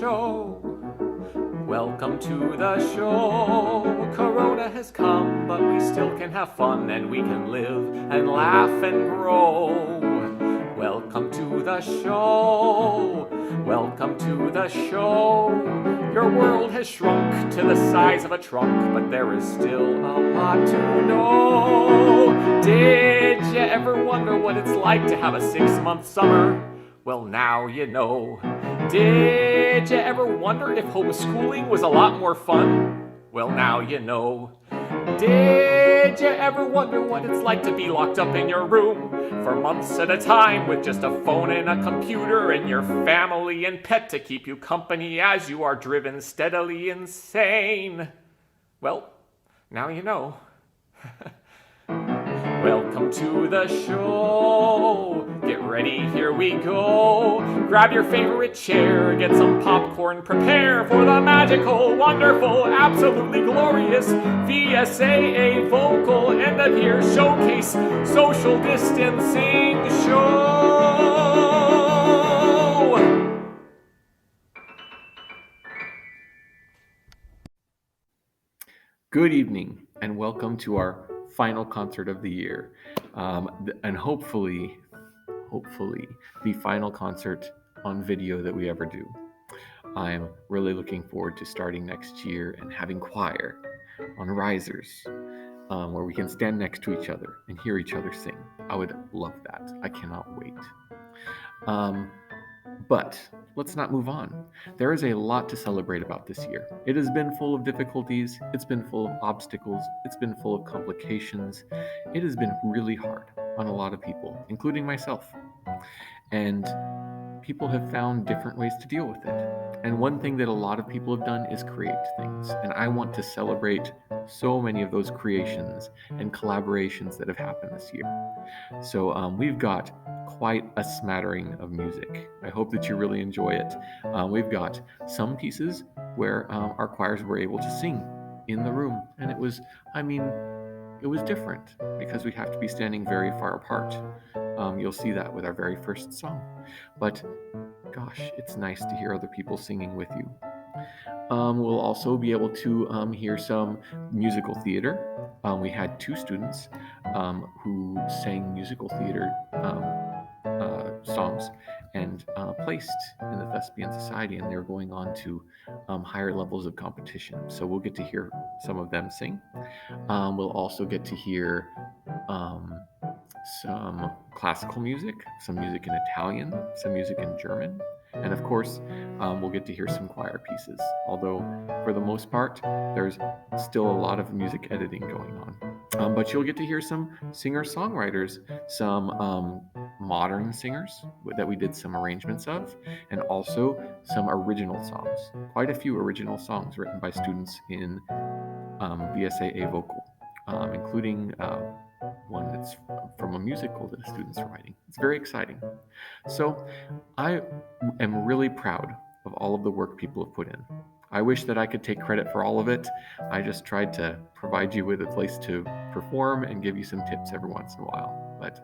show. Welcome to the show. Corona has come, but we still can have fun and we can live and laugh and grow. Welcome to the show. Welcome to the show. Your world has shrunk to the size of a trunk, but there is still a lot to know. Did you ever wonder what it's like to have a 6-month summer? Well, now you know. Did you ever wonder if homeschooling was a lot more fun? Well, now you know. Did you ever wonder what it's like to be locked up in your room for months at a time with just a phone and a computer and your family and pet to keep you company as you are driven steadily insane? Well, now you know. Welcome to the show. Get ready, here we go. Grab your favorite chair, get some popcorn, prepare for the magical, wonderful, absolutely glorious VSAA Vocal End of Year Showcase Social Distancing Show. Good evening, and welcome to our final concert of the year, and hopefully the final concert on video that we ever do. I'm really looking forward to starting next year and having choir on risers, where we can stand next to each other and hear each other sing. I would love that. I cannot wait. But let's not move on. There is a lot to celebrate about this year. It has been full of difficulties, it's been full of obstacles, it's been full of complications. It has been really hard on a lot of people, including myself. And people have found different ways to deal with it. And one thing that a lot of people have done is create things. And I want to celebrate so many of those creations and collaborations that have happened this year. So we've got quite a smattering of music. I hope that you really enjoy it. We've got some pieces where our choirs were able to sing in the room. And it was different because we have to be standing very far apart. You'll see that with our very first song. But gosh, it's nice to hear other people singing with you. We'll also be able to hear some musical theater. We had 2 students who sang musical theater songs and placed in the Thespian Society, and they're going on to higher levels of competition. So we'll get to hear some of them sing. We'll also get to hear some classical music, some music in Italian, some music in German, and of course, we'll get to hear some choir pieces. Although, for the most part, there's still a lot of music editing going on. But you'll get to hear some singer-songwriters, some modern singers that we did some arrangements of, and also some original songs. Quite a few original songs written by students in VSAA Vocal, including one that's from a musical that a student's writing. It's very exciting. So I am really proud of all of the work people have put in. I wish that I could take credit for all of it. I just tried to provide you with a place to perform and give you some tips every once in a while. But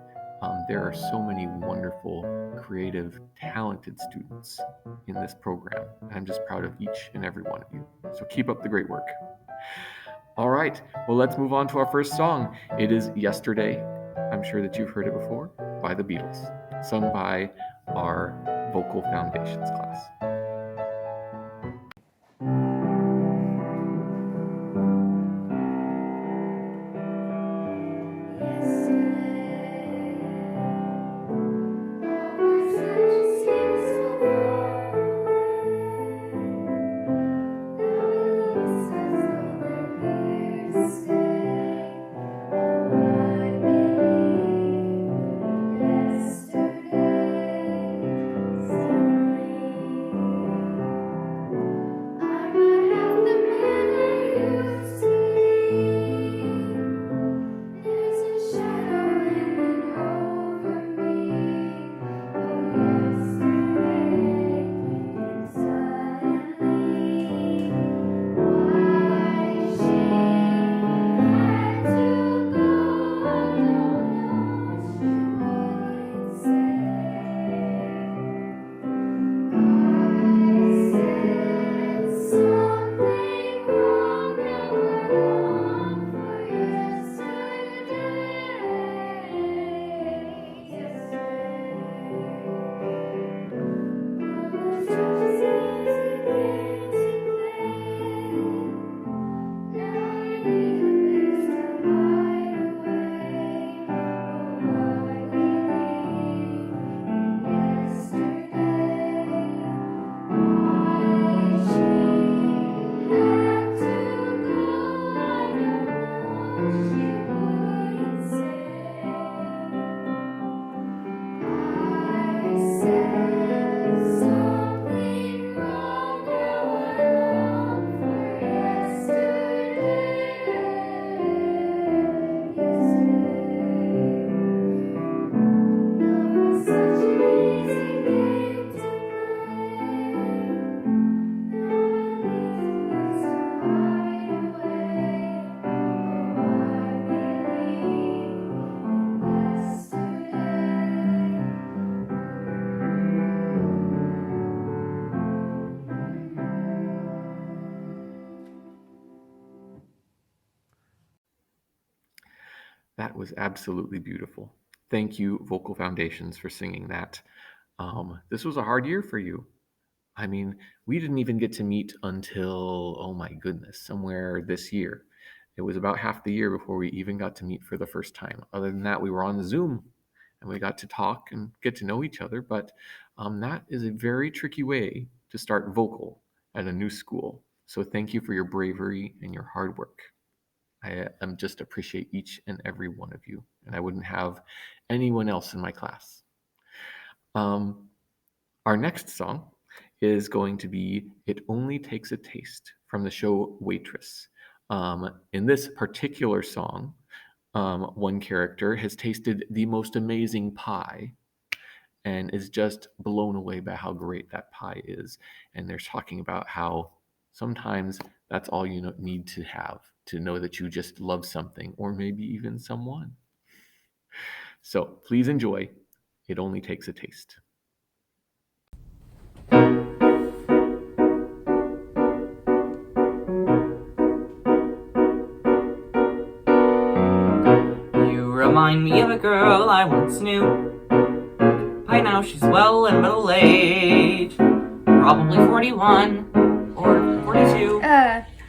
there are so many wonderful, creative, talented students in this program. I'm just proud of each and every one of you. So keep up the great work. All right, well, let's move on to our first song. It is Yesterday. I'm sure that you've heard it before, by the Beatles, sung by our Vocal Foundations class. That was absolutely beautiful. Thank you, Vocal Foundations, for singing that. This was a hard year for you. I mean, we didn't even get to meet until, oh my goodness, somewhere this year. It was about half the year before we even got to meet for the first time. Other than that, we were on Zoom and we got to talk and get to know each other. But that is a very tricky way to start vocal at a new school. So thank you for your bravery and your hard work. I just appreciate each and every one of you, and I wouldn't have anyone else in my class. Um, our next song is going to be It Only Takes a Taste from the show Waitress. In this particular song, one character has tasted the most amazing pie and is just blown away by how great that pie is. And they're talking about how sometimes that's all you need to have to know that you just love something or maybe even someone. So please enjoy. It only takes a taste. You remind me of a girl I once knew. By now she's well in middle age, probably 41 or 42.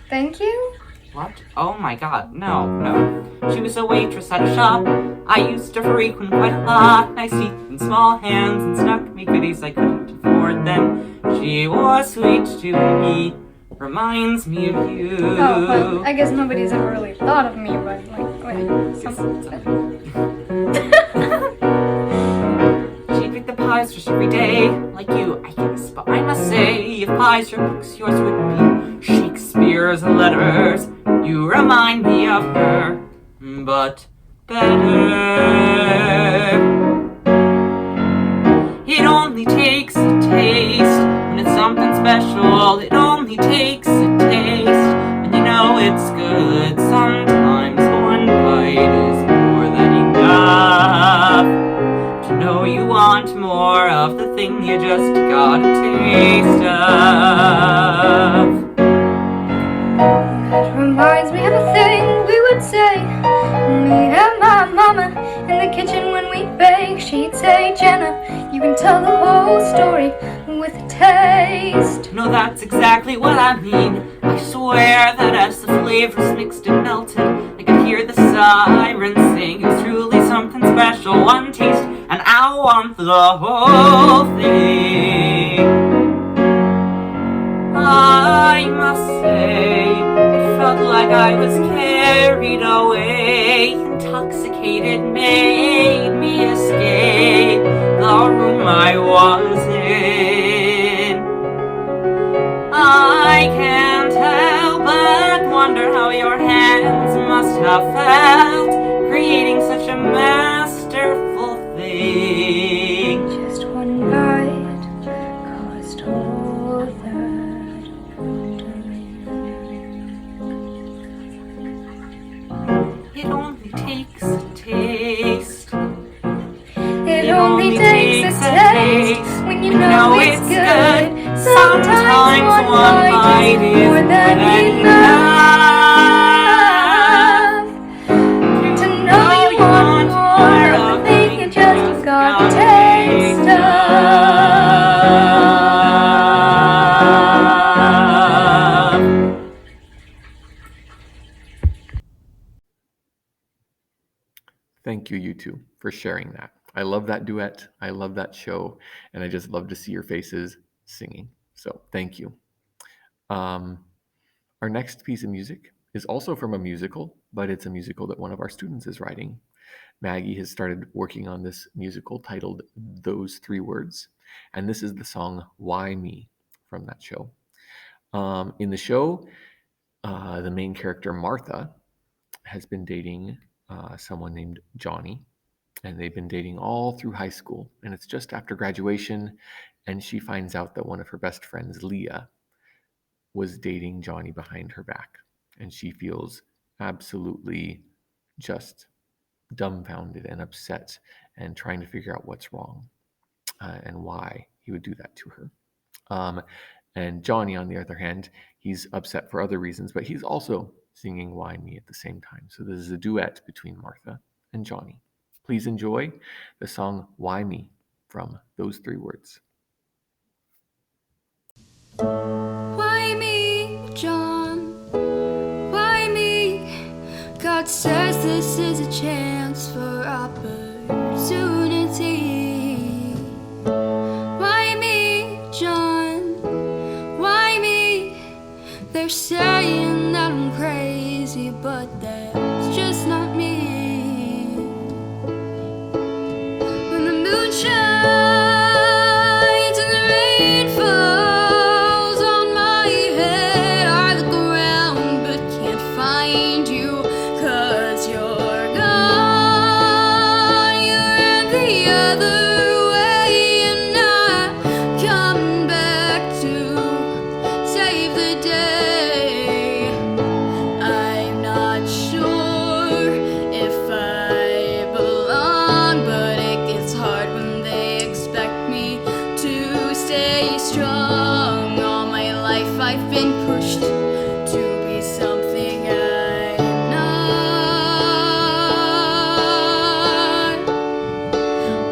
Thank you? What? Oh my god, no. She was a waitress at a shop I used to frequent quite a lot. Nice teeth and small hands and snuck me goodies I couldn't afford then. She was sweet to me, reminds me of you. Oh, well, I guess nobody's ever really thought of me, but She'd pick the pies fresh every day, like you, I guess. But I must say, if pies are books, yours would be Shakespeare's letters. You remind me of her, but better. It only takes a taste when it's something special. It only takes a taste when you know it's good. Sometimes one bite is more than enough to know you want more of the thing you just got a taste of. That reminds me of a thing we would say. Me and my mama in the kitchen when we bake. She'd say, Jenna, you can tell the whole story with a taste. No, that's exactly what I mean. I swear that as the flavors mixed and melted, I could hear the sirens sing. It's truly something special. One taste, and I want the whole thing. I must say, it felt like I was carried away. Intoxicated, made me escape the room I was in. I can't help but wonder how your hands must have felt, creating such a masterful thing. Just one bite caused all that wondering. It only takes a taste. It only takes a taste when you know it's good. Sometimes one bite is more than enough to know you want more of the thing you just got a taste of. Thank you, you two, for sharing that. I love that duet. I love that show. And I just love to see your faces singing. So thank you. Our next piece of music is also from a musical, but it's a musical that one of our students is writing. Maggie has started working on this musical titled Those Three Words. And this is the song Why Me from that show. In the show, the main character, Martha, has been dating someone named Johnny, and they've been dating all through high school. And it's just after graduation, and she finds out that one of her best friends, Leah, was dating Johnny behind her back. And she feels absolutely just dumbfounded and upset and trying to figure out what's wrong and why he would do that to her. And Johnny, on the other hand, he's upset for other reasons, but he's also singing Why Me at the same time. So this is a duet between Martha and Johnny. Please enjoy the song Why Me from those three words. Why me, John? Why me? God says this is a chance for opportunity. Why me, John? Why me? They're saying that I'm crazy, but that's just not me. When the moon shines and the rain falls on my head, I look around but can't find you, 'cause you're gone. You ran the other way and not coming back to save the day. I'm not sure if I belong, but it gets hard when they expect me to stay strong. All my life I've been pushed to be something I'm not.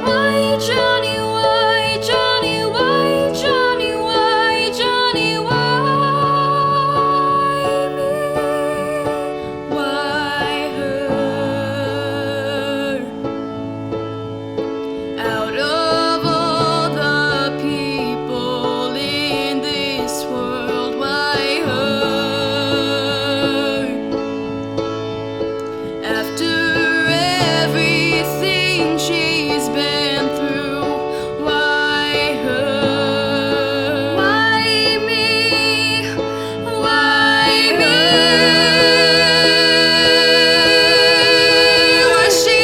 Why, Johnny, why, Johnny, why, Johnny, why, Johnny, why me? Why her? Out of all the people in this world, why her? After everything she's been through, why her? Why me? Why me? Was she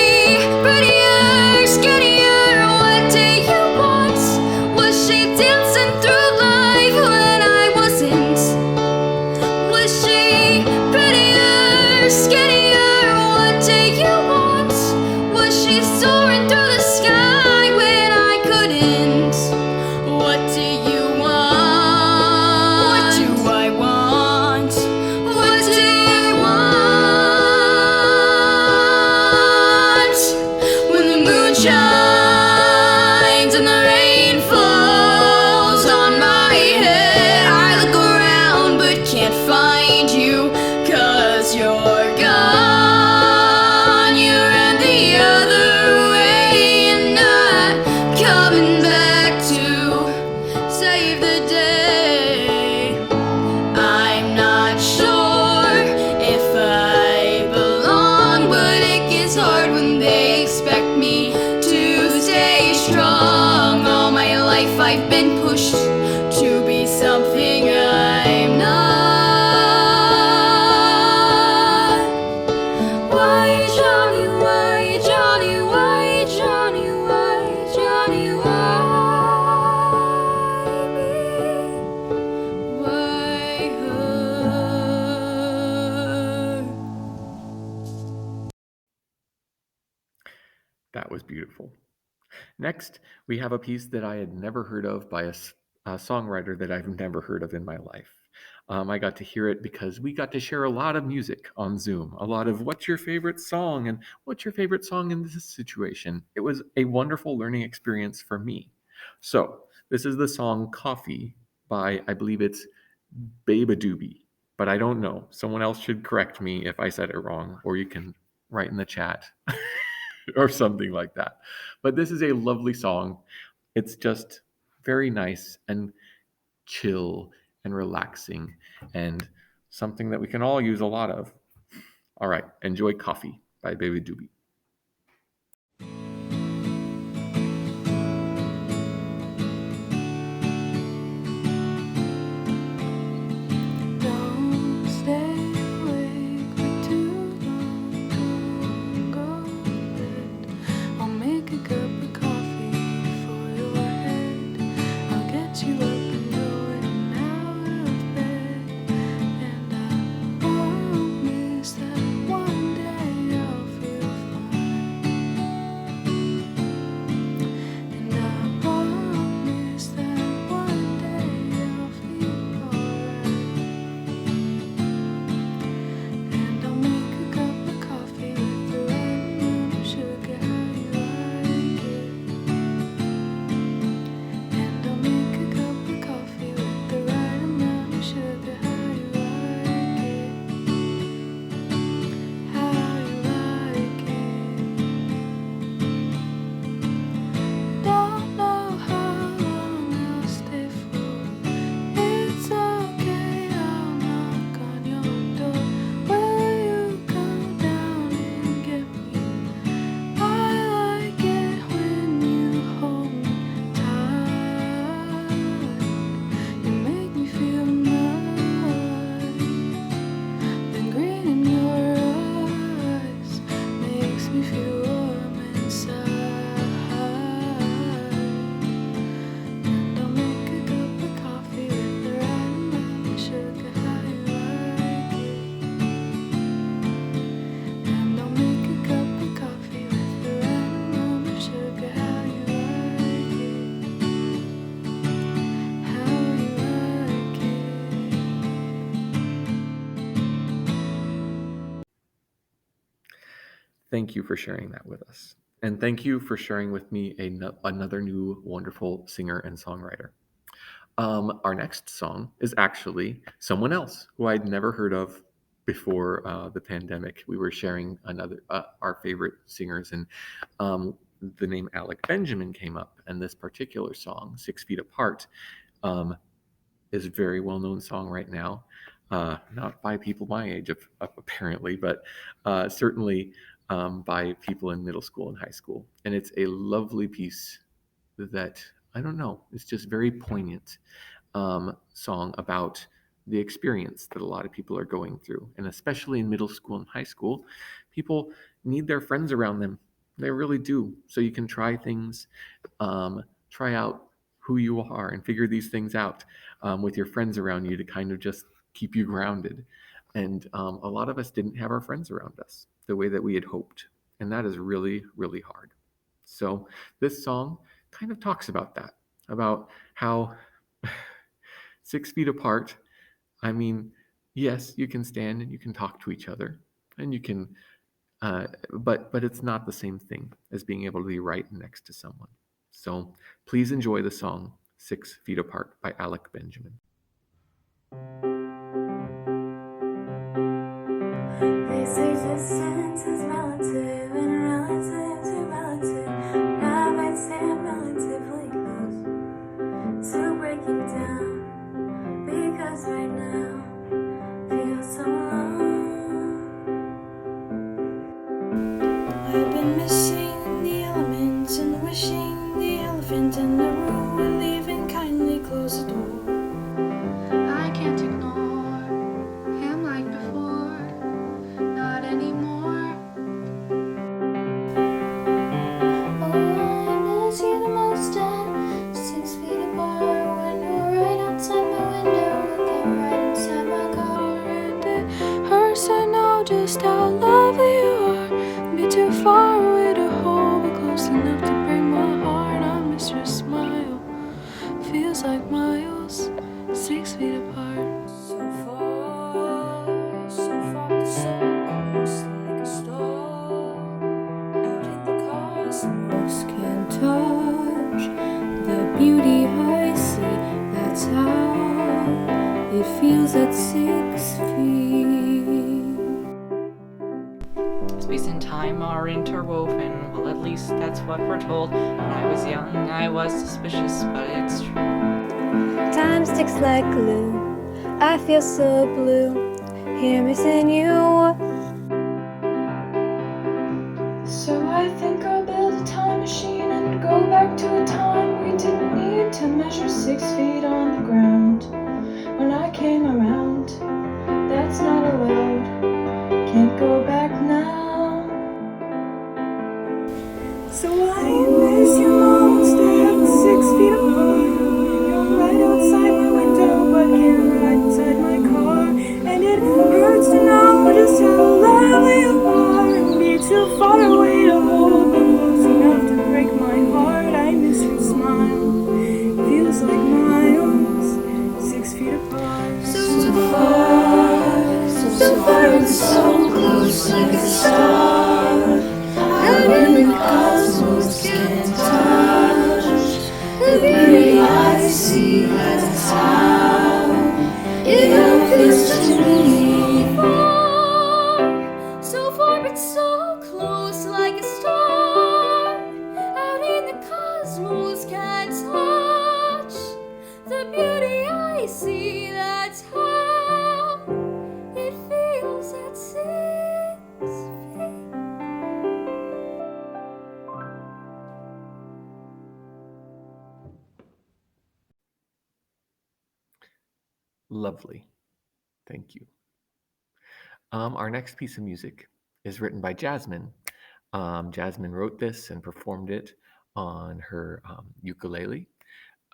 prettier, skinnier? What do you want? Was she dancing through life when I wasn't? Was she prettier, skinnier? What do you want? Was she soaring through the sky when I couldn't? What do you want? What do I want? What do I want? When the moon shines and the rain falls on my head, I look around but can't find you, 'cause you're gone. You ran the other way and not coming back to save the day. I'm not sure if I belong, but it gets hard when they expect me to stay strong. All my life I've been pushed to be something I'm not. Why, Johnny, why, Johnny, why, Johnny, why, Johnny, why me? Why her? That was beautiful. Next, we have a piece that I had never heard of by a songwriter that I've never heard of in my life. I got to hear it because we got to share a lot of music on Zoom, a lot of what's your favorite song and what's your favorite song in this situation. It was a wonderful learning experience for me. So, this is the song Coffee by, I believe it's Babadoobie, but I don't know. Someone else should correct me if I said it wrong, or you can write in the chat or something like that. But this is a lovely song. It's just very nice and chill and relaxing and something that we can all use a lot of. All right, enjoy Coffee by Babadoobie. Don't stay awake for too long. Go to bed. I'll make a cup of coffee for your head. I'll get you up and going out of bed. And I won't miss that one day I'll feel Thank you for sharing that with us. And thank you for sharing with me another new wonderful singer and songwriter. Our next song is actually someone else who I'd never heard of before the pandemic. We were sharing our favorite singers, and the name Alec Benjamin came up. And this particular song, 6 Feet Apart, um, is a very well-known song right now. Not by people my age, apparently, but certainly by people in middle school and high school. And it's a lovely piece that, I don't know, it's just very poignant song about the experience that a lot of people are going through. And especially in middle school and high school, people need their friends around them. They really do. So you can try things, try out who you are and figure these things out with your friends around you to kind of just keep you grounded. And a lot of us didn't have our friends around us the way that we had hoped. And that is really, really hard. So this song kind of talks about that, about how 6 feet apart, I mean, yes, you can stand and you can talk to each other and you can, but it's not the same thing as being able to be right next to someone. So please enjoy the song 6 Feet Apart by Alec Benjamin. They say distance is relative and relative to relative. I might say I'm relatively close to breaking down because right now feels so alone. I've been missing the elements and wishing the elephant in the room would leave and kindly close the door. I can't ignore him like before, not anymore. Oh, I miss you the most at 6 feet apart when you're right outside my window, looking right inside my car. And it hurts to know just how lovely you are. Be too far away to hold, but close enough to break my heart. I miss your smile, feels like miles, 6 feet apart. So far, but so close, like a star. Out in the cosmos, can't touch the beauty I see. That's how it feels at 6 feet. Space and time are interwoven. Well, at least that's what we're told. When I was young, I was suspicious, but it's true. Time sticks like glue. I feel so blue here missing you. So I think I'll build a time machine and go back to a time we didn't need to measure 6 feet on the ground. When I came around, that's not allowed. Can't go back now. So I miss you most at 6 feet apart. You're right outside my window, but can't right inside my car. And it hurts to know just how lovely you are, and be too far away to hold, but close enough to break my heart. I miss your smile, feels like miles, 6 feet apart. So far and so close, like a star. Out in the cosmos, can't touch the beauty I see. That's how it feels to me. So far but so close, like a star. Out in the cosmos, can't touch the beauty I see. That's how it feels at 6 feet. Lovely. Thank you. Our next piece of music is written by Jasmine. Jasmine wrote this and performed it on her ukulele.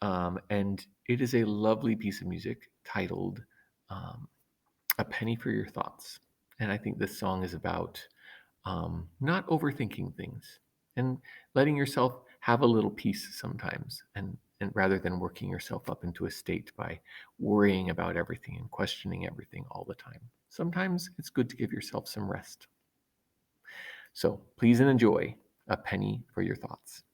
And it is a lovely piece of music titled A Penny for Your Thoughts. And I think this song is about not overthinking things and letting yourself have a little peace sometimes, and rather than working yourself up into a state by worrying about everything and questioning everything all the time. Sometimes it's good to give yourself some rest. So please enjoy A Penny for Your Thoughts.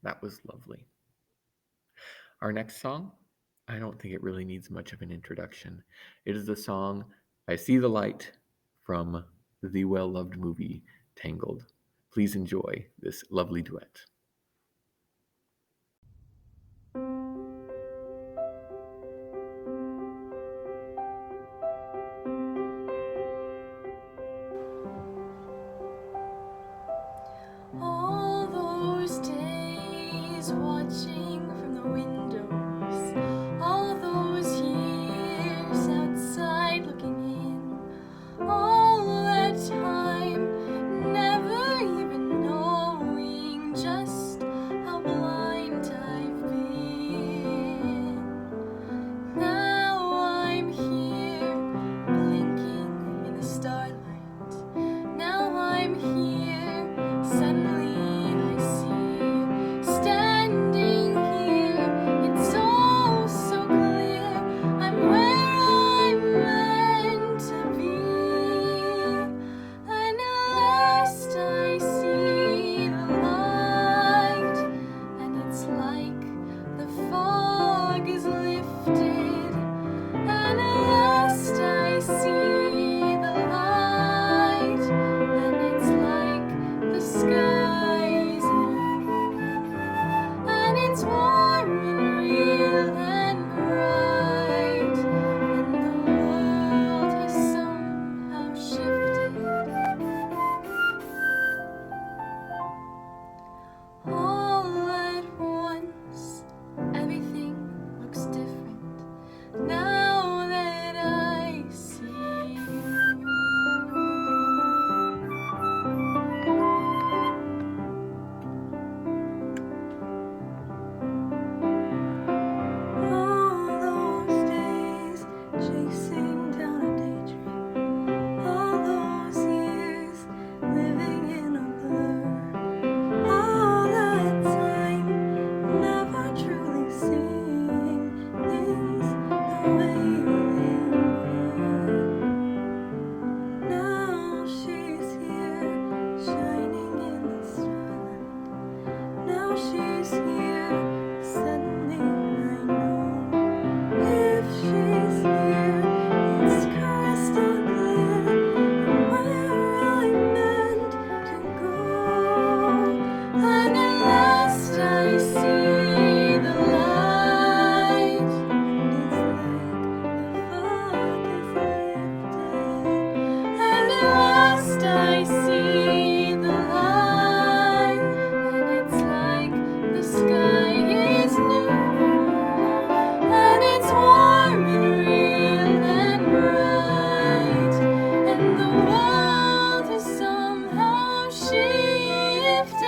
That was lovely. Our next song, I don't think it really needs much of an introduction. It is the song I See the Light from the well-loved movie Tangled. Please enjoy this lovely duet. All those days watching from the windows, all those years outside looking in, all that time never even knowing just how blind I've been. Now I'm here blinking in the starlight. Now I'm here. Suddenly I see, standing here, it's all she's here, suddenly I know. If she's here, it's crystal clear where I meant to go. And at last I see the light, and it's like the fog is lifted. And at last I see the light, and it's like the sky is new, and it's warm and real and bright, and the world has somehow shifted.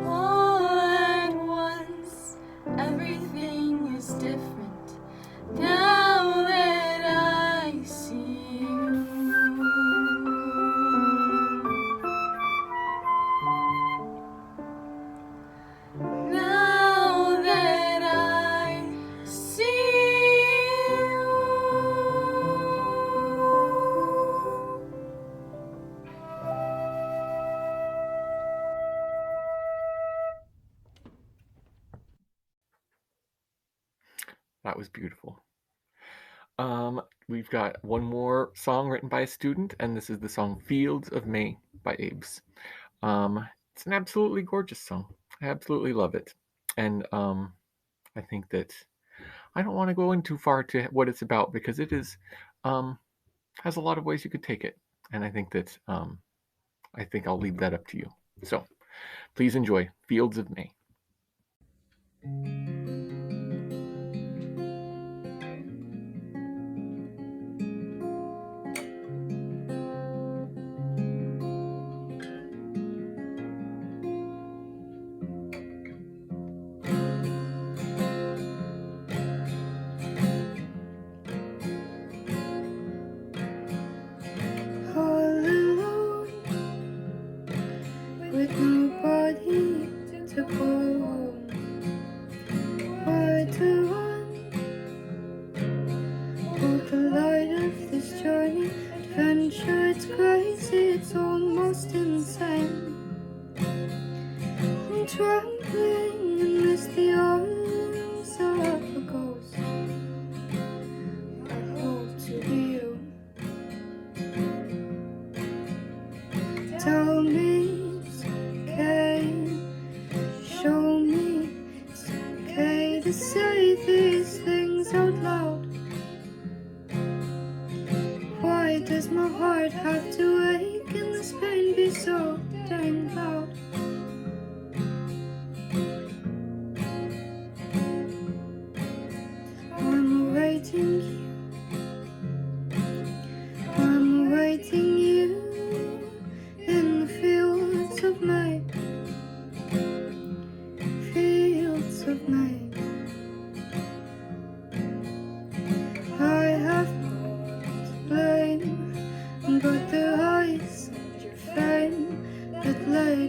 All at once, everything is different now that I see you. Now that I see you. That was beautiful. We've got one more song written by a student, and this is the song Fields of May by Abe's. It's an absolutely gorgeous song. I absolutely love it. And I think that I don't want to go in too far to what it's about because it is has a lot of ways you could take it. And I think that I think I'll leave that up to you. So please enjoy Fields of May. All alone, with nobody to call, where to run. Hold the light of this journey, adventure, it's crazy, it's almost insane. I'm trembling and miss the arms of a ghost. I hope to be you. Tell me it's okay, show me it's okay to say these things out loud. Why does my heart have to ache and this pain be so dang loud? I'm awaiting you, I'm awaiting you in the fields of May, fields of May. I have no to blame but the eyes and your fame that lay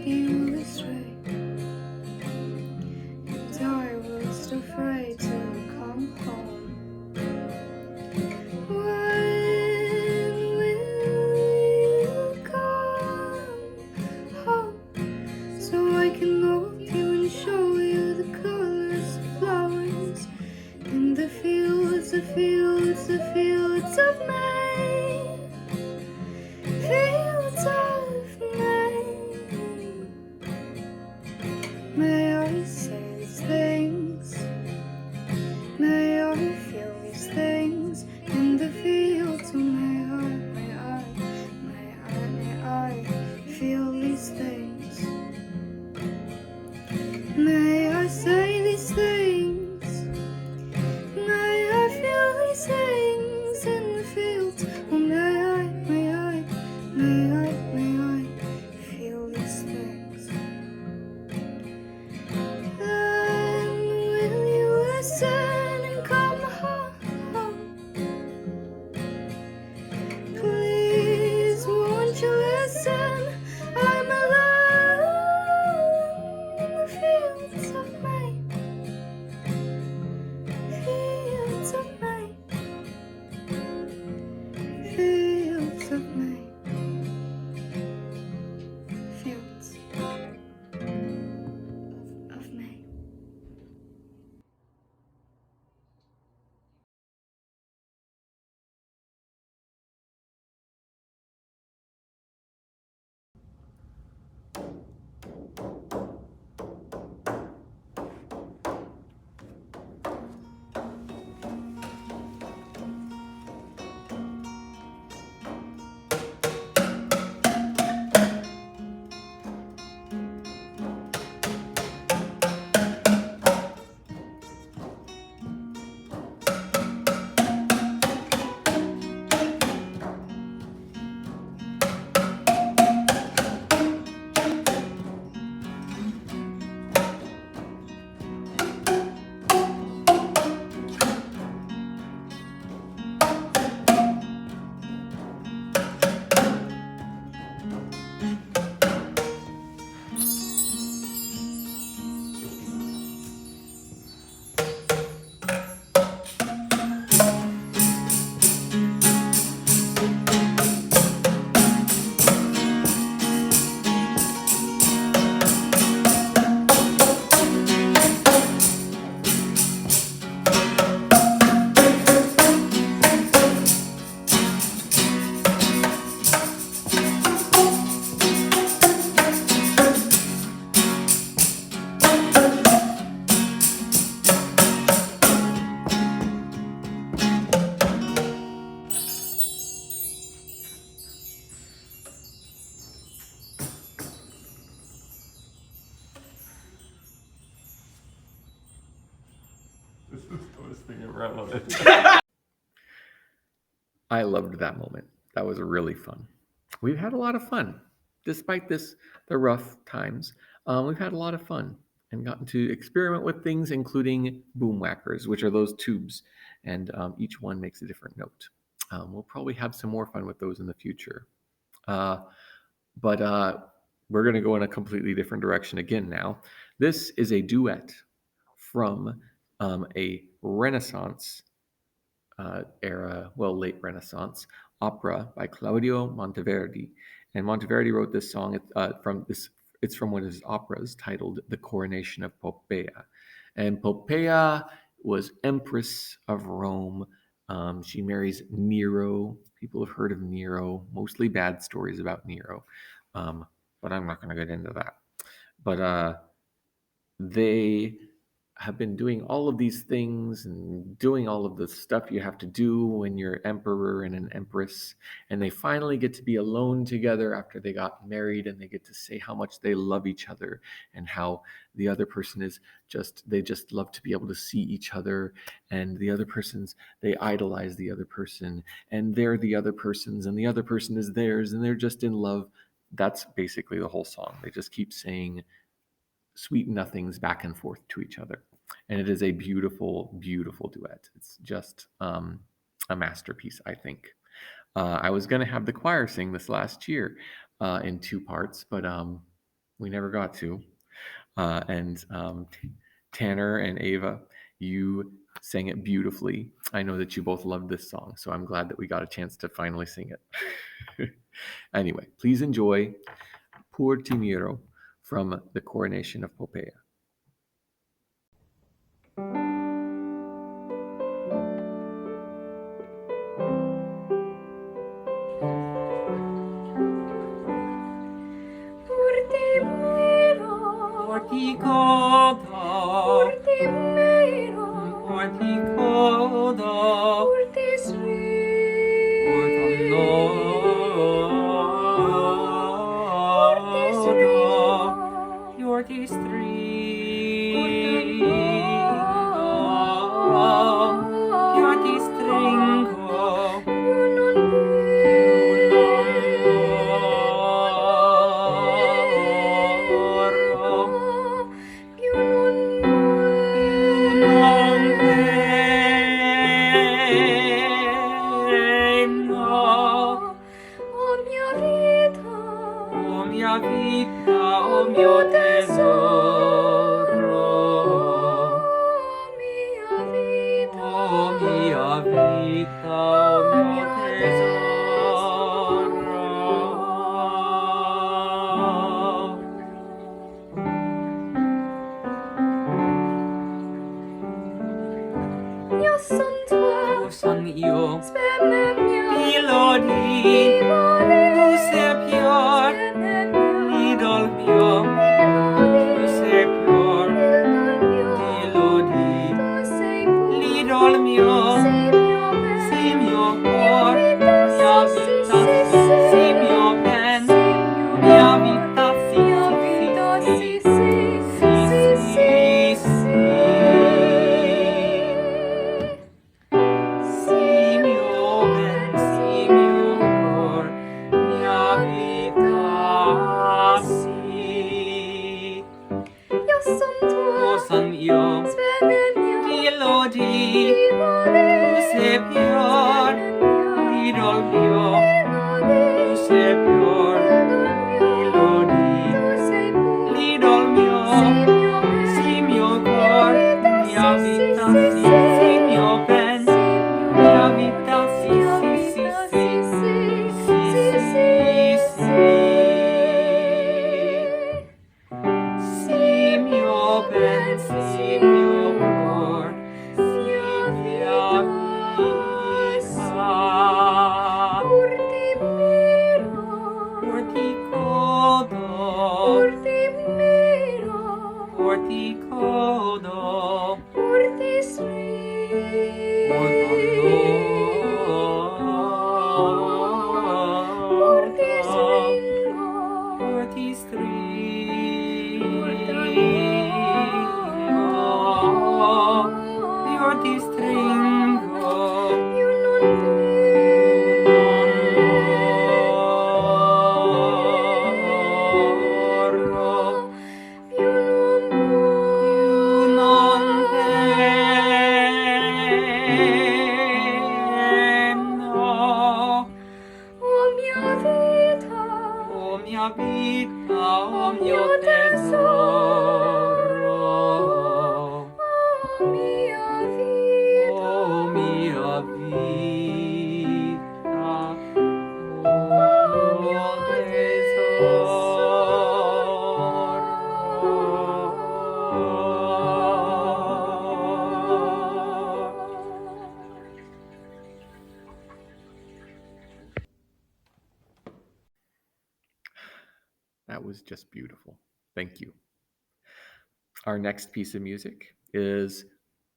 This is the dumbest thing ever. I love it. I loved that moment. That was really fun. We've had a lot of fun. Despite the rough times, we've had a lot of fun and gotten to experiment with things, including boom whackers, which are those tubes, and each one makes a different note. We'll probably have some more fun with those in the future. But we're going to go in a completely different direction again now. This is a duet from a Renaissance era, well, late Renaissance opera by Claudio Monteverdi. And Monteverdi wrote this song it's from one of his operas titled The Coronation of Poppaea. And Poppaea was Empress of Rome. She marries Nero. People have heard of Nero, mostly bad stories about Nero. But I'm not going to get into that. But they have been doing all of these things and doing all of the stuff you have to do when you're emperor and an empress, and they finally get to be alone together after they got married, and they get to say how much they love each other and how the other person they just love to be able to see each other, and the other person's, they idolize the other person, and they're the other person's, and the other person is theirs, and they're just in love. That's basically the whole song. They just keep saying sweet nothings back and forth to each other. And it is a beautiful, beautiful duet. It's just a masterpiece, I think. I was going to have the choir sing this last year in 2 parts, but we never got to. And Tanner and Ava, you sang it beautifully. I know that you both loved this song, so I'm glad that we got a chance to finally sing it. Anyway, please enjoy Pur Timiro from The Coronation of Poppaea. ti stringo. Più non vorrò, più non temo. oh mia vita, Oh mia vita, oh mio mio tesoro. oh mia vita, Oh mia vita, oh mio tesoro. That was just beautiful. Thank you. Our next piece of music is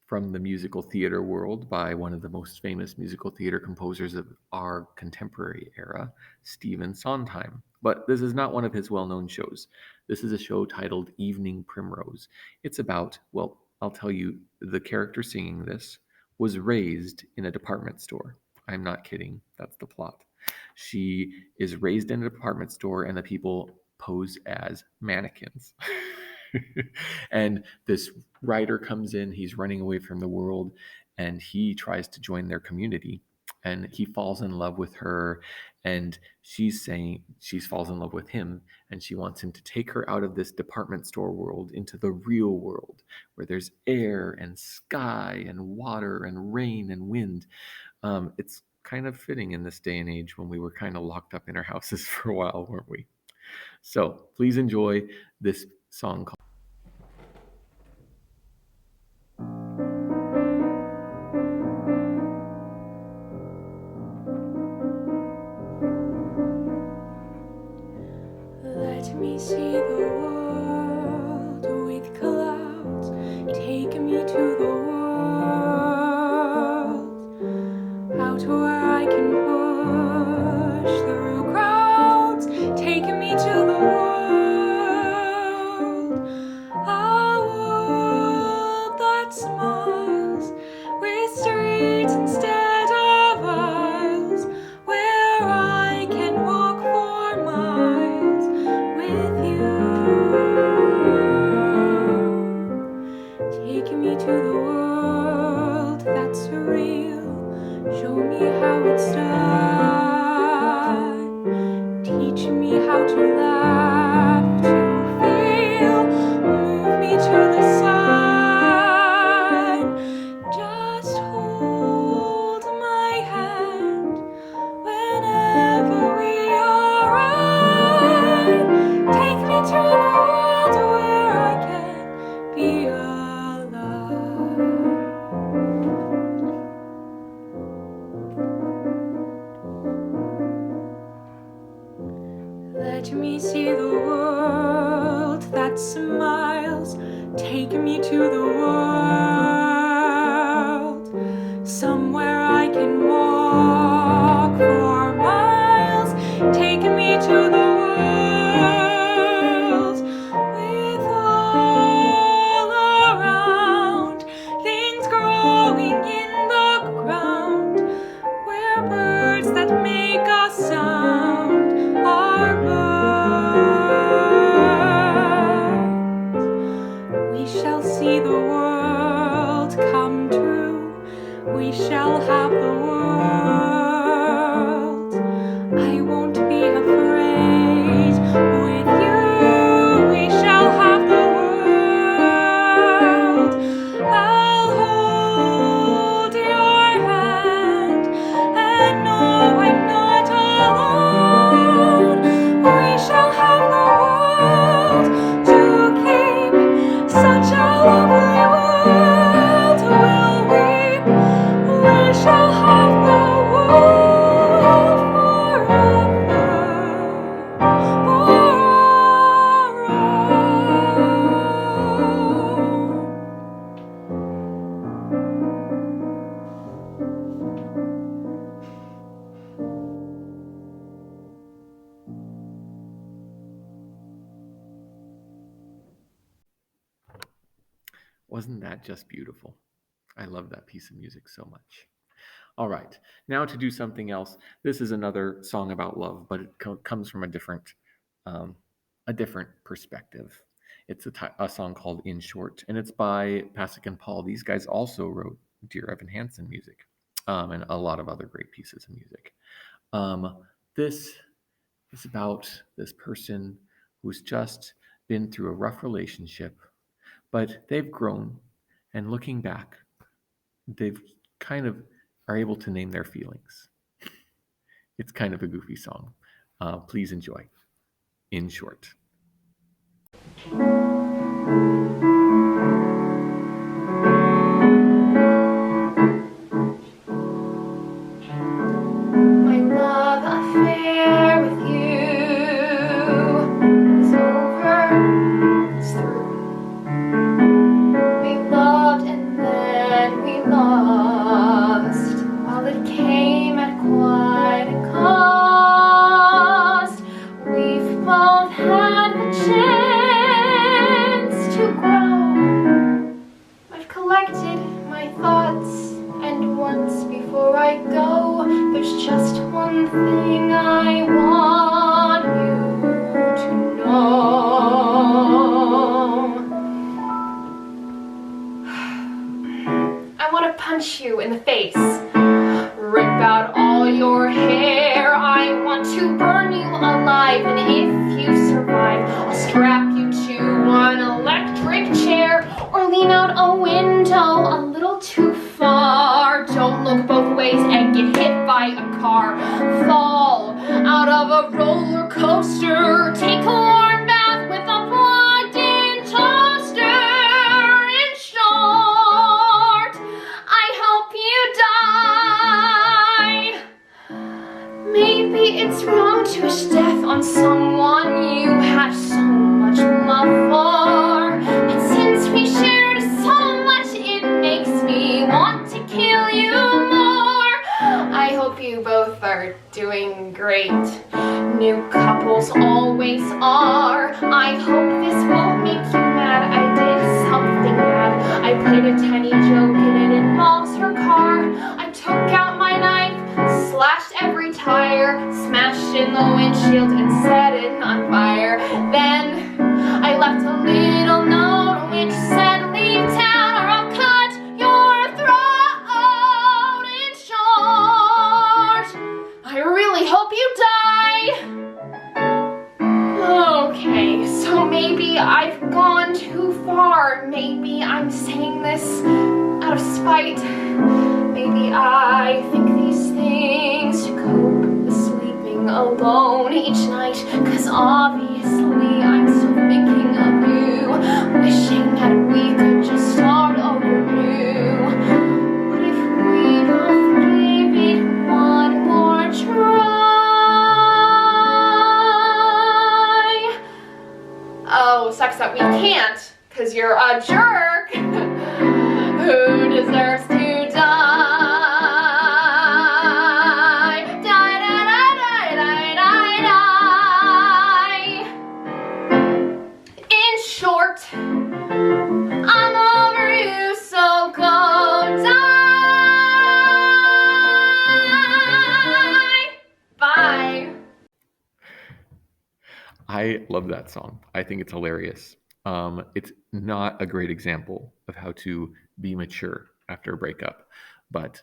from the musical theater world by one of the most famous musical theater composers of our contemporary era, Stephen Sondheim. But this is not one of his well known shows. This is a show titled Evening Primrose. It's about, well, I'll tell you, the character singing this was raised in a department store. I'm not kidding. That's the plot. She is raised in a department store, and the people pose as mannequins. And this writer comes in, he's running away from the world, and he tries to join their community. And he falls in love with her, and she's saying she falls in love with him, and she wants him to take her out of this department store world into the real world where there's air and sky and water and rain and wind. It's kind of fitting in this day and age when we were kind of locked up in our houses for a while, weren't we? So please enjoy this song called Let me see the world with clouds. Take me to the world, out where I can push through crowds. Take me to the world, a world that smiles with streets instead of aisles, where I can walk for miles with you. Take me to the world that's real. Show me how it's done. Teach me how to laugh, to feel. Move me to the sun. Just hold my hand whenever we arrive. Take me to the world where I can be alive. Let me see the world that smiles. Take me to the world, somewhere I can walk for miles. Take me to the world, with all around things growing in the ground, where birds that make a sound are birds. We shall see the world come true. We shall have the world. I won't be afraid. With you, we shall have the world. I'll hold your hand and know I'm not alone. We shall have the world to keep. Such a lovely world will we. We shall have the world Wasn't that just beautiful? I love that piece of music so much. All right, now to do something else. This is another song about love, but it comes from um, a different perspective. It's a song called "In Short," and it's by Pasek and Paul. These guys also wrote Dear Evan Hansen music, and a lot of other great pieces of music. This is about this person who's just been through a rough relationship, but they've grown, and looking back, they've kind of are able to name their feelings. It's kind of a goofy song. Please enjoy. In Short. My love affair with you is over, it's through. We loved and then we lost, while it came at quite a cost. We've both had the chance to grow. I've collected my thoughts, and once before I go, there's just one thing I want you to know. I want to punch you in the face, rip out all your hair. I want to burn you alive, and if you survive, I'll strap you to an electric chair, or lean out a window a little too far. Don't look both ways and get hit by a car. Fall out of a roller coaster. Take a warm bath with a plugged-in toaster. In short, I hope you die. Maybe it's wrong to wish death on someone you had so much love for, but since we shared so much, it makes me want to kill you more. I hope you both are doing great. New couples always are. I hope this won't make you mad. I did something bad. I played a tiny joke and it involves her car. I took out my knife, slashed every tire, smashed in the windshield and set it on fire. Then I left a little note which said, leave town or I'll cut your throat. In short, I really hope you die. Okay, so maybe I've gone too far. Maybe I'm saying this out of spite. Maybe I think these things to cope with sleeping alone each night, 'cause obviously I'm still thinking of you, wishing that we could just start over new. What if we both gave it one more try? Oh, sucks that we can't, 'cause you're a jerk who deserves to die. Die, die, die, die, die, die. In short, I'm over you, so go die. Bye. I love that song. I think it's hilarious. It's not a great example of how to be mature after a breakup, but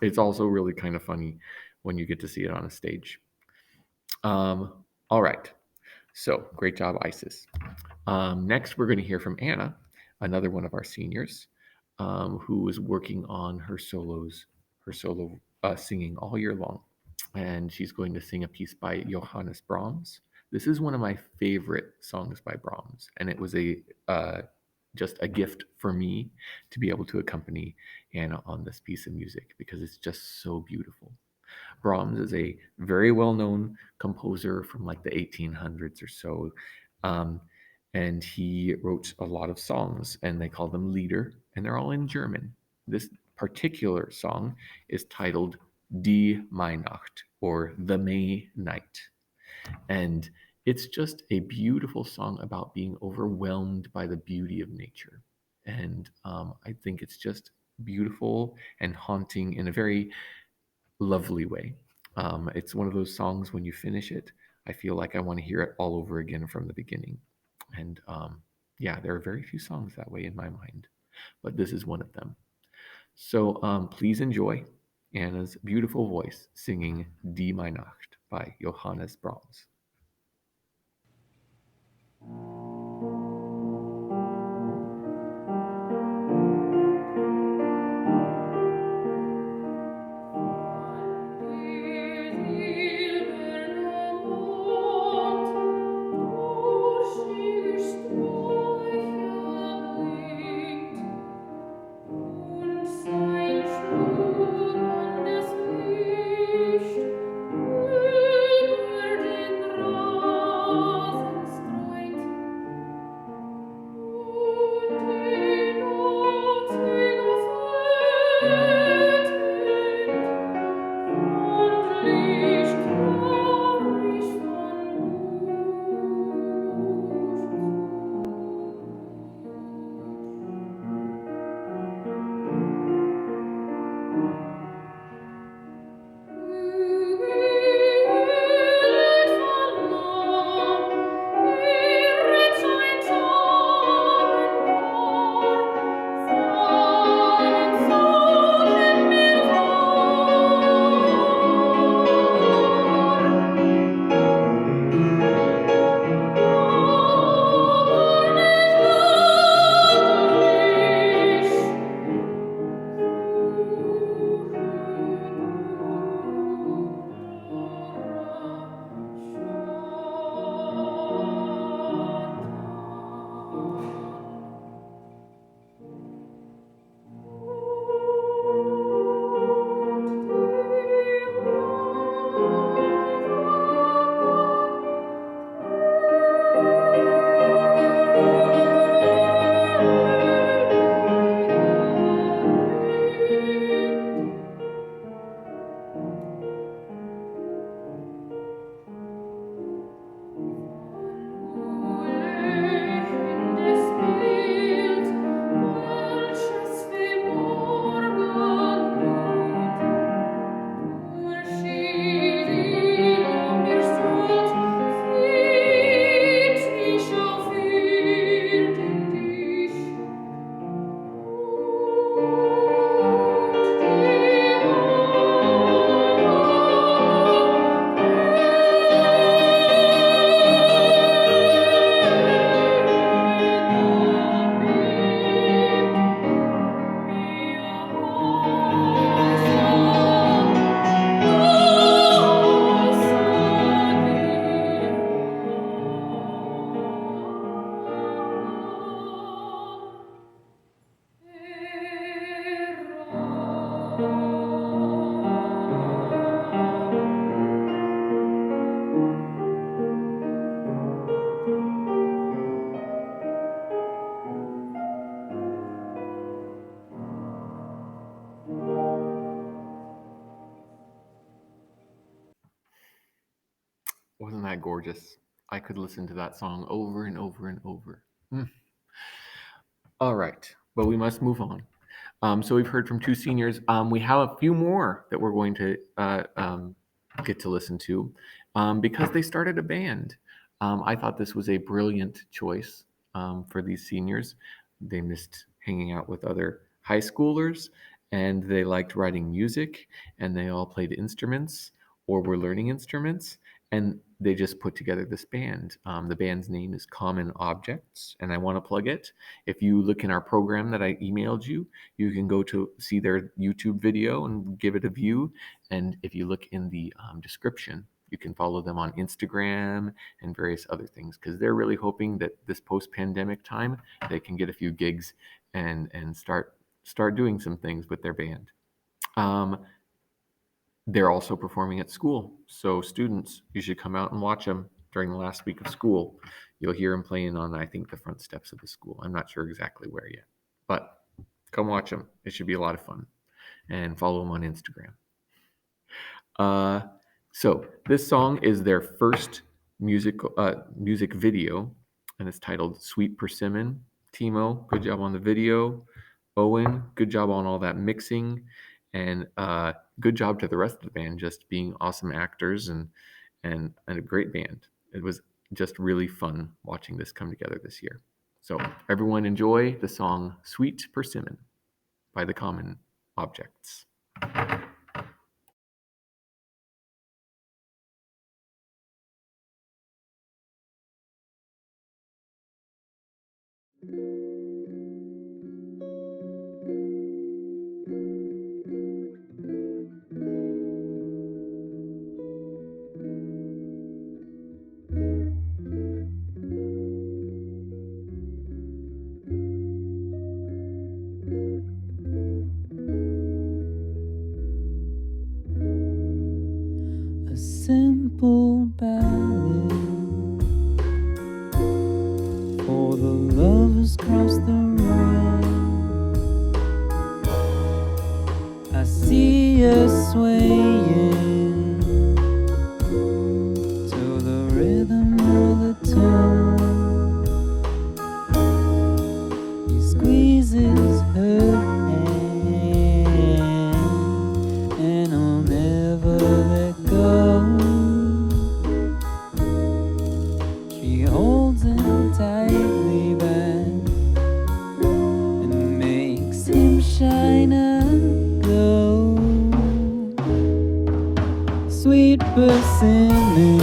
it's also really kind of funny when you get to see it on a stage. All right. So great job, Isis. Next, we're going to hear from Anna, another one of our seniors, who is working on her solo singing all year long. And she's going to sing a piece by Johannes Brahms. This is one of my favorite songs by Brahms, and it was just a gift for me to be able to accompany Anna on this piece of music because it's just so beautiful. Brahms is a very well-known composer from like the 1800s or so, and he wrote a lot of songs, and they call them Lieder, and they're all in German. This particular song is titled Die Mainacht, or The May Night. And it's just a beautiful song about being overwhelmed by the beauty of nature. And I think it's just beautiful and haunting in a very lovely way. It's one of those songs when you finish it, I feel like I want to hear it all over again from the beginning. And yeah, there are very few songs that way in my mind, but this is one of them. So please enjoy Anna's beautiful voice singing Die Nacht by Johannes Brahms. Wasn't that gorgeous? I could listen to that song over and over and over. Mm. All right, but we must move on. So we've heard from two seniors. We have a few more that we're going to get to listen to because they started a band. I thought this was a brilliant choice for these seniors. They missed hanging out with other high schoolers and they liked writing music and they all played instruments or were learning instruments and they just put together this band. The band's name is Common Objects, and I want to plug it. If you look in our program that I emailed you, you can go to see their YouTube video and give it a view. And if you look in the description, you can follow them on Instagram and various other things because they're really hoping that this post-pandemic time they can get a few gigs and start doing some things with their band. They're also performing at school, so students, you should come out and watch them during the last week of school. You'll hear them playing on, I think, the front steps of the school. I'm not sure exactly where yet, but come watch them. It should be a lot of fun, and follow them on Instagram. So this song is their first music video, and it's titled "Sweet Persimmon." Timo, good job on the video. Owen, good job on all that mixing, and good job to the rest of the band just being awesome actors and a great band. It was just really fun watching this come together this year. So everyone enjoy the song Sweet Persimmon by The Common Objects. A simple ballad for the lovers across the road. I see us swaying to the rhythm of the tune. He squeezes her hand, and I'll never let go. She holds him tightly back and makes him shine and glow. Sweet persimmon,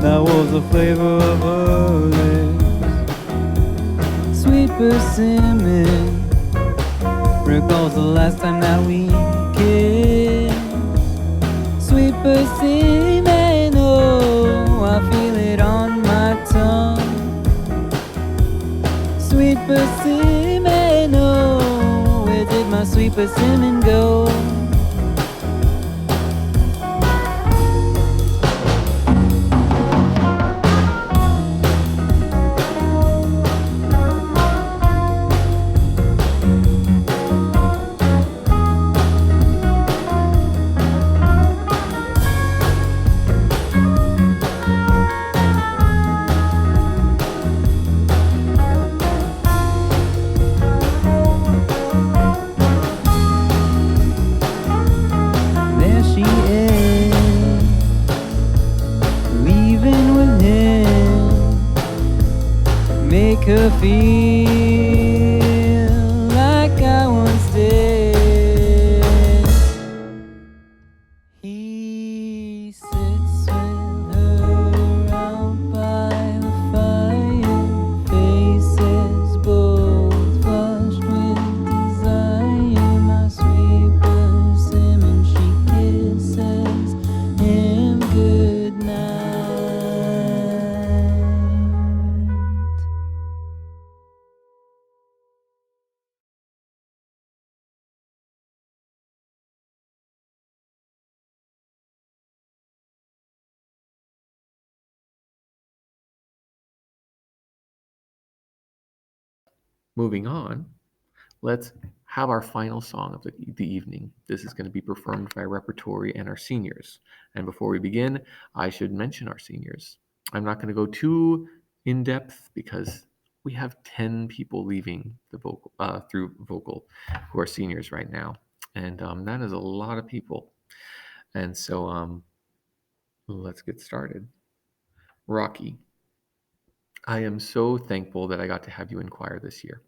that was the flavor of her lips. Sweet persimmon recalls the last time that we kissed. Sweet persimmon, oh, I feel it on my tongue. Sweet persimmon, oh, where did my sweet persimmon go? There she is, leaving with him. Make her feel like I once did. He sits with her out by the fire, faces both flushed with desire. My sweet persimmon, she kisses him goodnight. Moving on, let's have our final song of the evening. This is going to be performed by Repertory and our seniors. And before we begin, I should mention our seniors. I'm not going to go too in depth because we have 10 people leaving the vocal through vocal who are seniors right now, and that is a lot of people. And so let's get started. Rocky, I am so thankful that I got to have you in choir this year.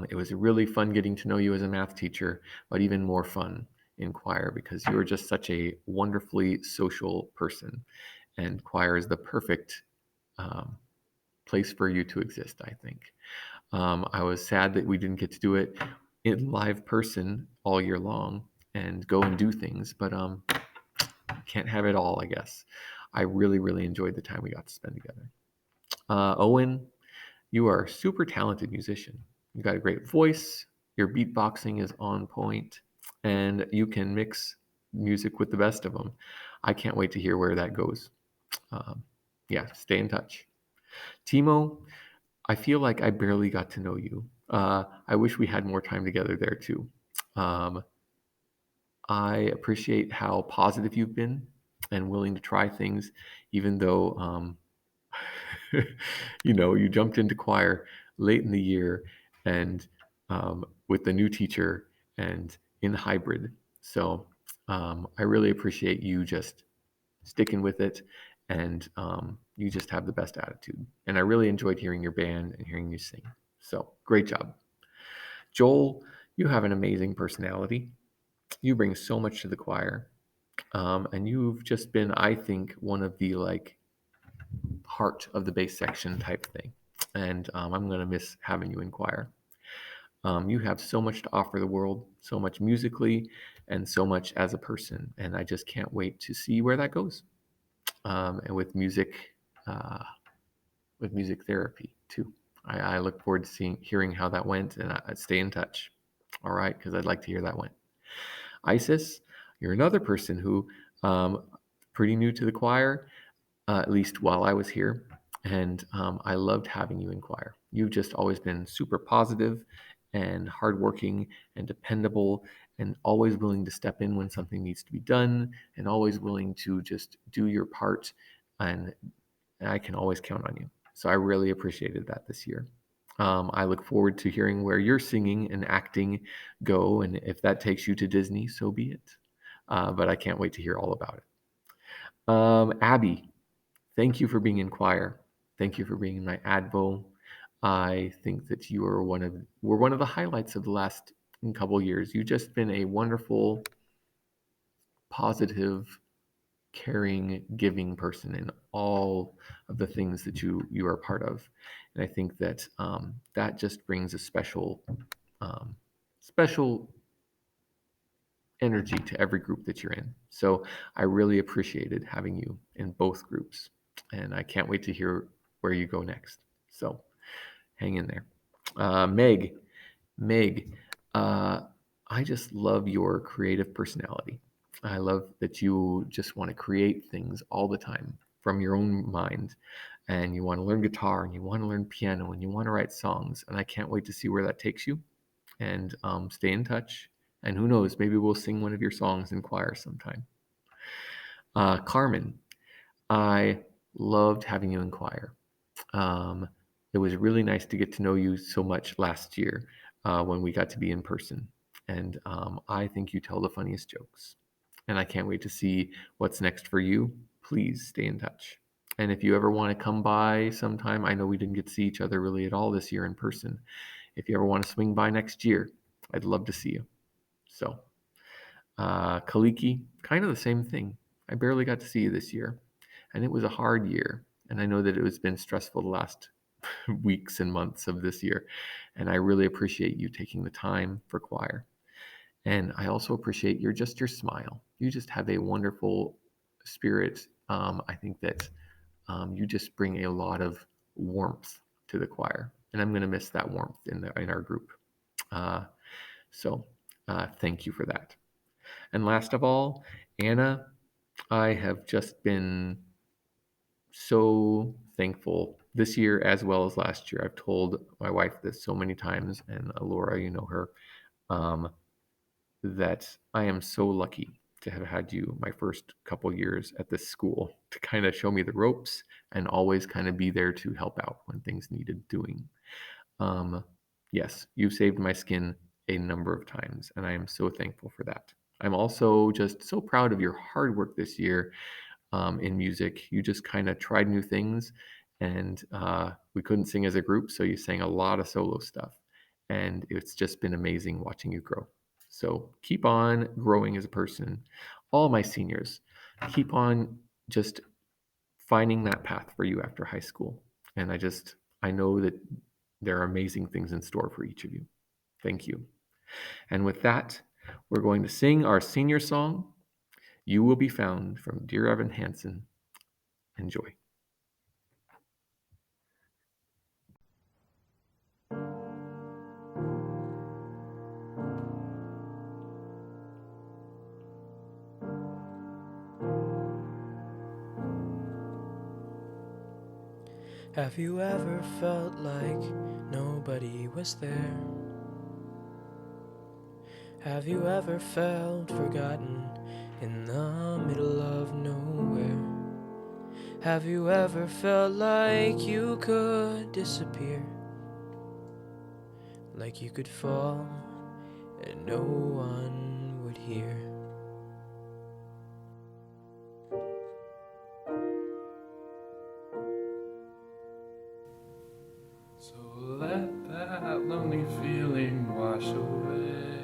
It was really fun getting to know you as a math teacher, but even more fun in choir because you are just such a wonderfully social person, and choir is the perfect place for you to exist, I think. I was sad that we didn't get to do it in live person all year long and go and do things, but can't have it all, I guess. I really, really enjoyed the time we got to spend together. Owen, you are a super talented musician. You've got a great voice, your beatboxing is on point, and you can mix music with the best of them. I can't wait to hear where that goes. Yeah, stay in touch. Timo, I feel like I barely got to know you. I wish we had more time together there too. I appreciate how positive you've been and willing to try things, even though you jumped into choir late in the year and with the new teacher and in hybrid. So I really appreciate you just sticking with it, and you just have the best attitude. And I really enjoyed hearing your band and hearing you sing. So great job. Joel, you have an amazing personality. You bring so much to the choir. And you've just been, I think, one of the like heart of the bass section type thing. And I'm going to miss having you in choir. You have so much to offer the world, so much musically, and so much as a person. And I just can't wait to see where that goes. And uh, with music therapy too. I look forward to hearing how that went, and I'd stay in touch. All right, because I'd like to hear that went. Isis, you're another person who pretty new to the choir, at least while I was here, and I loved having you in choir. You've just always been super positive and hardworking and dependable, and always willing to step in when something needs to be done, and always willing to just do your part, and I can always count on you. So I really appreciated that this year. I look forward to hearing where your singing and acting go, and if that takes you to Disney, so be it. But I can't wait to hear all about it. Abby, thank you for being in choir. Thank you for being in my advo. I think that you are one of the highlights of the last couple years. You've just been a wonderful, positive, caring, giving person in all of the things that you are part of. And I think that that just brings a special energy to every group that you're in. So I really appreciated having you in both groups, and I can't wait to hear where you go next. So hang in there. Meg, uh, I just love your creative personality. I love that you just want to create things all the time from your own mind, and you want to learn guitar, and you want to learn piano, and you want to write songs. And I can't wait to see where that takes you. And stay in touch. And who knows, maybe we'll sing one of your songs in choir sometime. Carmen, I loved having you in choir. Um, it was really nice to get to know you so much last year when we got to be in person. And I think you tell the funniest jokes. And I can't wait to see what's next for you. Please stay in touch. And if you ever want to come by sometime, I know we didn't get to see each other really at all this year in person. If you ever want to swing by next year, I'd love to see you. So, Kaliki, kind of the same thing. I barely got to see you this year, and it was a hard year. And I know that it has been stressful the last weeks and months of this year. And I really appreciate you taking the time for choir. And I also appreciate your smile. You just have a wonderful spirit. I think that you just bring a lot of warmth to the choir, and I'm going to miss that warmth in our group. So thank you for that. And last of all, Anna, I have just been so thankful this year as well as last year. I've told my wife this so many times, and Laura, you know her, that I am so lucky to have had you my first couple years at this school to kind of show me the ropes and always kind of be there to help out when things needed doing. Yes, you've saved my skin a number of times, and I am so thankful for that. I'm also just so proud of your hard work this year in music. You just kind of tried new things, and we couldn't sing as a group, so you sang a lot of solo stuff, and it's just been amazing watching you grow. So keep on growing as a person. All my seniors, keep on just finding that path for you after high school. And I know that there are amazing things in store for each of you. Thank you. And with that, we're going to sing our senior song, You Will Be Found, from Dear Evan Hansen. Enjoy. Have you ever felt like nobody was there? Have you ever felt forgotten in the middle of nowhere? Have you ever felt like you could disappear, like you could fall and no one would hear. So let that lonely feeling wash away,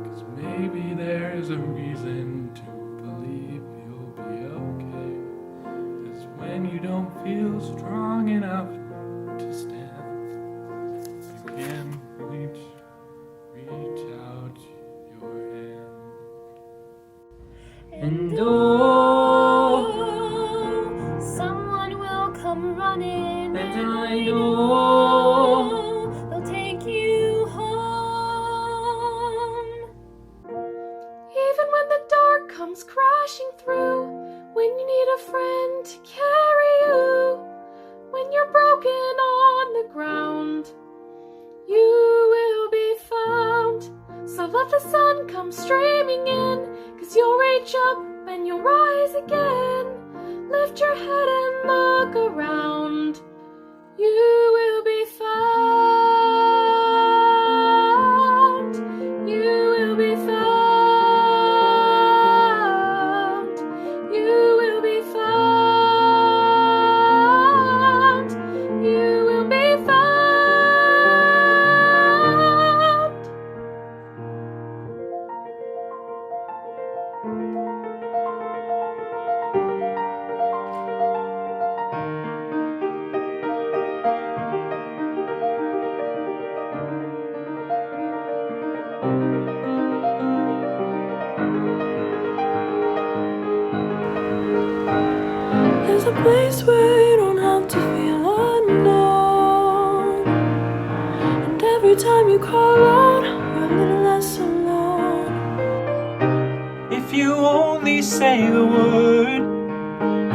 'cause maybe there's a reason to believe you'll be okay. 'Cause when you don't feel strong enough to stand, you can reach out your hand. And oh, someone will come running, And I know they'll take you home. Even when the dark comes crashing through, when you need a friend to carry you, when you're broken on the ground, you will be found. So let the sun come streaming in, 'cause you'll reach up and you'll rise again. Lift your head and look around. You will be found. You will be found. You will be found. You will be found. There's a place where you don't have to feel unknown, and every time you call out, you're a little less alone. If you only say the word,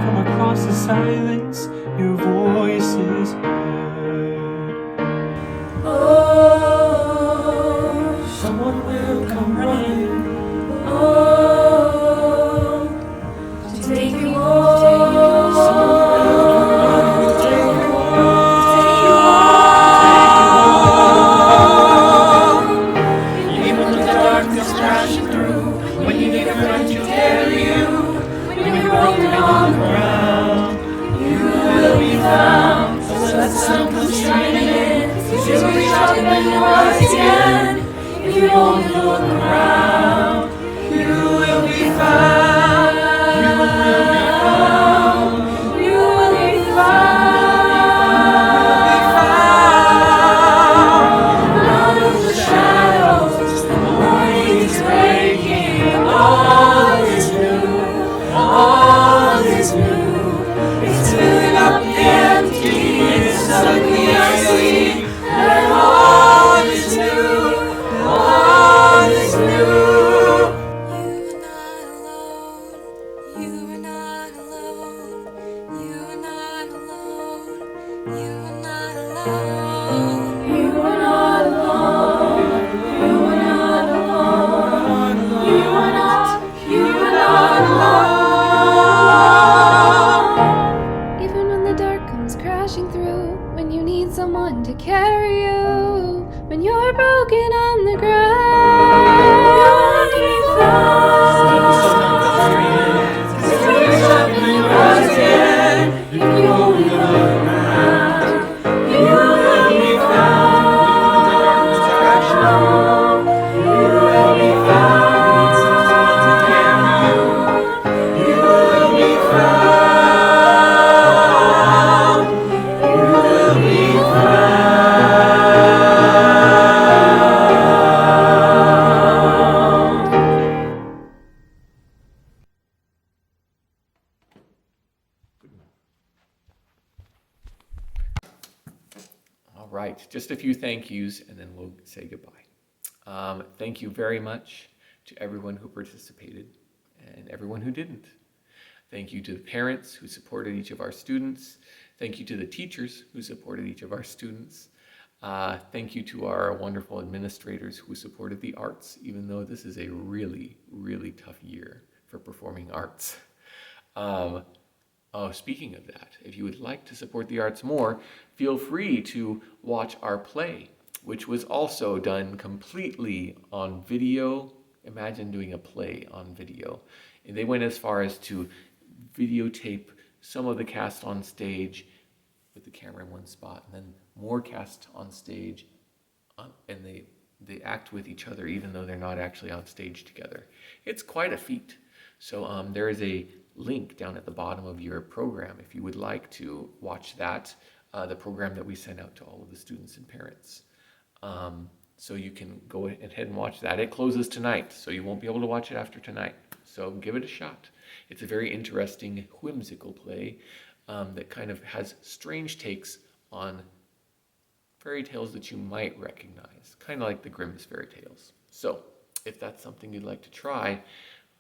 from across the silence, your voice is heard. Oh, Someone will come running. oh, to take you home. Even when the darkness crashing through, when you need a friend to carry you, when you're broken on the ground, you will be found. So let the sun come shining in, 'cause you'll reach up and then rise again. If you only look around, you will be found. You will be found. You will be found. Out of the shadows, the morning is breaking. All is new. All is new. It's filling up the empty. It's suddenly I see that all is new. All is new. You are not alone. You are not alone. You are not alone. You are not alone. You are not alone. You are not alone. You are not. You are not alone. Even when the dark comes crashing through, when you need someone to carry you, when you're broken on the ground, you'll be found. If you only look around, you will be found. You will be found. You will be found. You will be All right, just a few thank yous and then we'll say goodbye. Thank you very much to everyone who participated and everyone who didn't. Thank you to the parents who supported each of our students. Thank you to the teachers who supported each of our students. Thank you to our wonderful administrators who supported the arts, even though this is a really, really tough year for performing arts. Oh, speaking of that, if you would like to support the arts more, feel free to watch our play, which was also done completely on video. Imagine doing a play on video. And they went as far as to videotape some of the cast on stage with the camera in one spot, and then more cast on stage, and they act with each other even though they're not actually on stage together. It's quite a feat. So there is a link down at the bottom of your program if you would like to watch that, the program that we send out to all of the students and parents. So you can go ahead and watch that. It closes tonight, so you won't be able to watch it after tonight. So give it a shot. It's a very interesting, whimsical play that kind of has strange takes on fairy tales that you might recognize, kind of like the Grimm's fairy tales. So if that's something you'd like to try,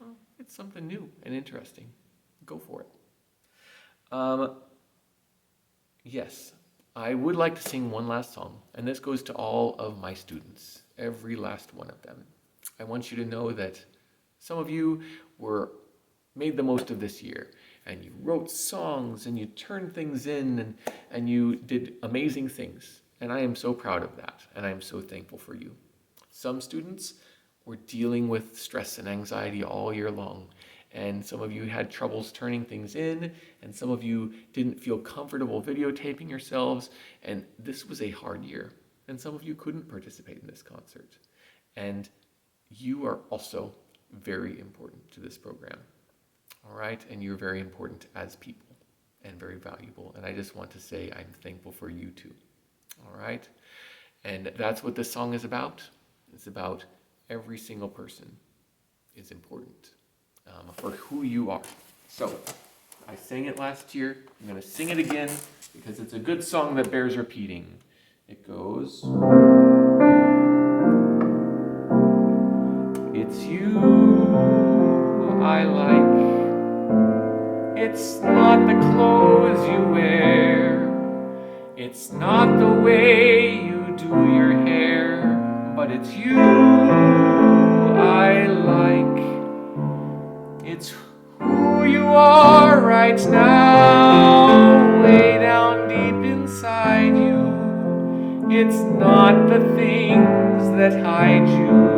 well, it's something new and interesting. Go for it. Yes, I would like to sing one last song, and this goes to all of my students, every last one of them. I want you to know that some of you made the most of this year, and you wrote songs, and you turned things in, and you did amazing things. And I am so proud of that, and I am so thankful for you. Some students were dealing with stress and anxiety all year long, and some of you had troubles turning things in, and some of you didn't feel comfortable videotaping yourselves, and this was a hard year. And some of you couldn't participate in this concert. And you are also very important to this program. All right? And you're very important as people and very valuable. And I just want to say I'm thankful for you too. All right? And that's what this song is about. It's about every single person is important for who you are. So I sang it last year. I'm going to sing it again because it's a good song that bears repeating. It goes, it's you I like. It's not the clothes you wear. It's not the way you do your hair. But it's you I like. It's who you are right now, way down deep inside you. It's not the things that hide you.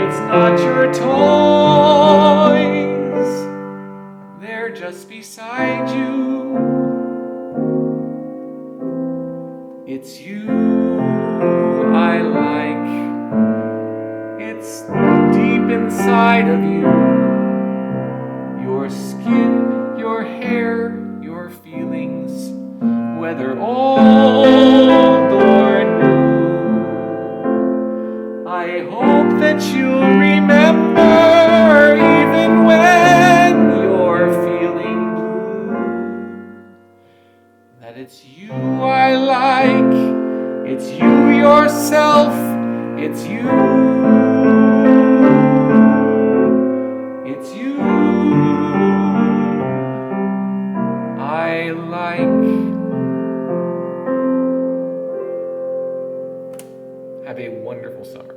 It's not your toys. They're just beside you. It's you I like. It's deep inside of you. Your skin, your hair, your feelings, whether old or new. I hope that you'll remember even when you're feeling blue, that it's you I like, it's you yourself, it's you. It's you I like. Have a wonderful summer.